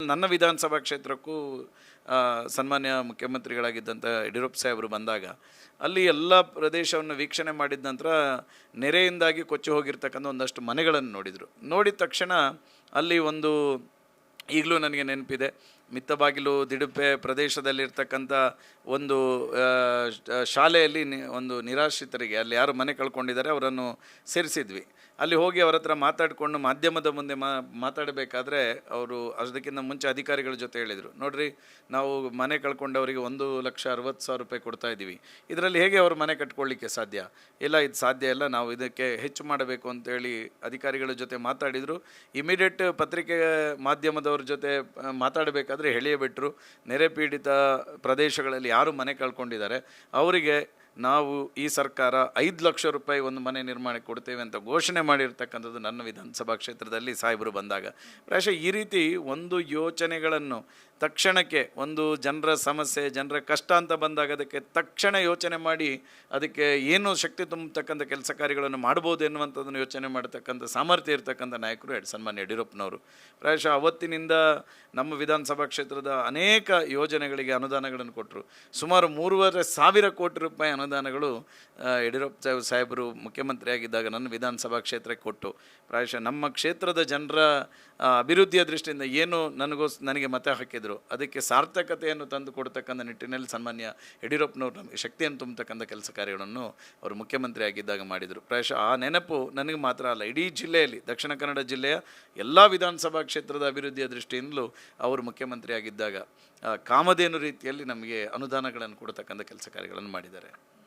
ನನ್ನ ವಿಧಾನಸಭಾ ಕ್ಷೇತ್ರಕ್ಕೂ ಸನ್ಮಾನ್ಯ ಮುಖ್ಯಮಂತ್ರಿಗಳಾಗಿದ್ದಂಥ ಯಡಿಯೂರಪ್ಪ ಸಾಹೇಬರು ಬಂದಾಗ ಅಲ್ಲಿ ಎಲ್ಲ ಪ್ರದೇಶವನ್ನು ವೀಕ್ಷಣೆ ಮಾಡಿದ ನಂತರ ನೆರೆಯಿಂದಾಗಿ ಕೊಚ್ಚಿ ಹೋಗಿರ್ತಕ್ಕಂಥ ಒಂದಷ್ಟು ಮನೆಗಳನ್ನು ನೋಡಿದರು. ನೋಡಿದ ತಕ್ಷಣ ಅಲ್ಲಿ ಒಂದು ಈಗಲೂ ನನಗೆ ನೆನಪಿದೆ, ಮಿತ್ತಬಾಗಿಲು ದಿಡುಪೆ ಪ್ರದೇಶದಲ್ಲಿರ್ತಕ್ಕಂಥ ಒಂದು ಶಾಲೆಯಲ್ಲಿ ಒಂದು ನಿರಾಶ್ರಿತರಿಗೆ ಅಲ್ಲಿ ಯಾರು ಮನೆ ಕಳ್ಕೊಂಡಿದ್ದಾರೆ ಅವರನ್ನು ಸೇರಿಸಿದ್ವಿ. ಅಲ್ಲಿ ಹೋಗಿ ಅವರ ಹತ್ರ ಮಾತಾಡಿಕೊಂಡು ಮಾಧ್ಯಮದ ಮುಂದೆ ಮಾತಾಡಬೇಕಾದ್ರೆ ಅವರು ಅದಕ್ಕಿಂತ ಮುಂಚೆ ಅಧಿಕಾರಿಗಳ ಜೊತೆ ಹೇಳಿದರು, ನೋಡಿರಿ ನಾವು ಮನೆ ಕಳ್ಕೊಂಡವರಿಗೆ 1,60,000 ರೂಪಾಯಿ ಕೊಡ್ತಾ ಇದ್ದೀವಿ, ಇದರಲ್ಲಿ ಹೇಗೆ ಅವರು ಮನೆ ಕಟ್ಕೊಳ್ಳಿಕ್ಕೆ ಸಾಧ್ಯ? ಇಲ್ಲ, ಇದು ಸಾಧ್ಯ ಇಲ್ಲ, ನಾವು ಇದಕ್ಕೆ ಹೆಚ್ಚು ಮಾಡಬೇಕು ಅಂತೇಳಿ ಅಧಿಕಾರಿಗಳ ಜೊತೆ ಮಾತಾಡಿದರು. ಇಮಿಡಿಯೇಟ್ ಪತ್ರಿಕೆ ಮಾಧ್ಯಮದವ್ರ ಜೊತೆ ಮಾತಾಡಬೇಕಾದ್ರೆ ಹೇಳಿಯೇ ಬಿಟ್ಟರು, ನೆರೆ ಪೀಡಿತ ಪ್ರದೇಶಗಳಲ್ಲಿ ಯಾರು ಮನೆ ಕಳ್ಕೊಂಡಿದ್ದಾರೆ ಅವರಿಗೆ ನಾವು ಈ ಸರ್ಕಾರ 5 ಲಕ್ಷ ರೂಪಾಯಿ ಒಂದು ಮನೆ ನಿರ್ಮಾಣಕ್ಕೆ ಕೊಡ್ತೇವೆ ಅಂತ ಘೋಷಣೆ ಮಾಡಿರ್ತಕ್ಕಂಥದ್ದು ನನ್ನ ವಿಧಾನಸಭಾ ಕ್ಷೇತ್ರದಲ್ಲಿ ಸಾಹೇಬರು ಬಂದಾಗ. ಪ್ರಾಯಶಃ ಈ ರೀತಿ ಒಂದು ಯೋಚನೆಗಳನ್ನು ತಕ್ಷಣಕ್ಕೆ, ಒಂದು ಜನರ ಸಮಸ್ಯೆ ಜನರ ಕಷ್ಟ ಅಂತ ಬಂದಾಗ ಅದಕ್ಕೆ ತಕ್ಷಣ ಯೋಚನೆ ಮಾಡಿ ಅದಕ್ಕೆ ಏನು ಶಕ್ತಿ ತುಂಬತಕ್ಕಂಥ ಕೆಲಸ ಕಾರ್ಯಗಳನ್ನು ಮಾಡ್ಬೋದು ಎನ್ನುವಂಥದ್ದನ್ನು ಯೋಚನೆ ಮಾಡತಕ್ಕಂಥ ಸಾಮರ್ಥ್ಯ ಇರತಕ್ಕಂಥ ನಾಯಕರು ಸನ್ಮಾನ್ಯ ಯಡಿಯೂರಪ್ಪನವರು. ಪ್ರಾಯಶಃ ಅವತ್ತಿನಿಂದ ನಮ್ಮ ವಿಧಾನಸಭಾ ಕ್ಷೇತ್ರದ ಅನೇಕ ಯೋಜನೆಗಳಿಗೆ ಅನುದಾನಗಳನ್ನು ಕೊಟ್ಟರು. ಸುಮಾರು 3,500 ಕೋಟಿ ರೂಪಾಯಿ ಅನುದಾನಗಳು ಯಡಿಯೂರಪ್ಪ ಸಾಹೇಬರು ಮುಖ್ಯಮಂತ್ರಿಯಾಗಿದ್ದಾಗ ನನ್ನ ವಿಧಾನಸಭಾ ಕ್ಷೇತ್ರಕ್ಕೆ ಕೊಟ್ಟು ಪ್ರಾಯಶಃ ನಮ್ಮ ಕ್ಷೇತ್ರದ ಜನರ ಅಭಿವೃದ್ಧಿಯ ದೃಷ್ಟಿಯಿಂದ ಏನು ನನಗೆ ಮತ ಹಾಕಿದರು ಅದಕ್ಕೆ ಸಾರ್ಥಕತೆಯನ್ನು ತಂದು ಕೊಡ್ತಕ್ಕಂಥ ನಿಟ್ಟಿನಲ್ಲಿ ಸನ್ಮಾನ್ಯ ಯಡಿಯೂರಪ್ಪನವರು ನಮಗೆ ಶಕ್ತಿಯನ್ನು ತುಂಬತಕ್ಕಂಥ ಕೆಲಸ ಕಾರ್ಯಗಳನ್ನು ಅವರು ಮುಖ್ಯಮಂತ್ರಿ ಆಗಿದ್ದಾಗ ಮಾಡಿದರು. ಪ್ರಾಯಶಃ ಆ ನೆನಪು ನನಗೆ ಮಾತ್ರ ಅಲ್ಲ, ಇಡೀ ಜಿಲ್ಲೆಯಲ್ಲಿ ದಕ್ಷಿಣ ಕನ್ನಡ ಜಿಲ್ಲೆಯ ಎಲ್ಲ ವಿಧಾನಸಭಾ ಕ್ಷೇತ್ರದ ಅಭಿವೃದ್ಧಿಯ ದೃಷ್ಟಿಯಿಂದಲೂ ಅವರು ಮುಖ್ಯಮಂತ್ರಿ ಆಗಿದ್ದಾಗ ಕಾಮಧೇನು ರೀತಿಯಲ್ಲಿ ನಮಗೆ ಅನುದಾನಗಳನ್ನು ಕೊಡ್ತಕ್ಕಂಥ ಕೆಲಸ ಕಾರ್ಯಗಳನ್ನು ಮಾಡಿದ್ದಾರೆ.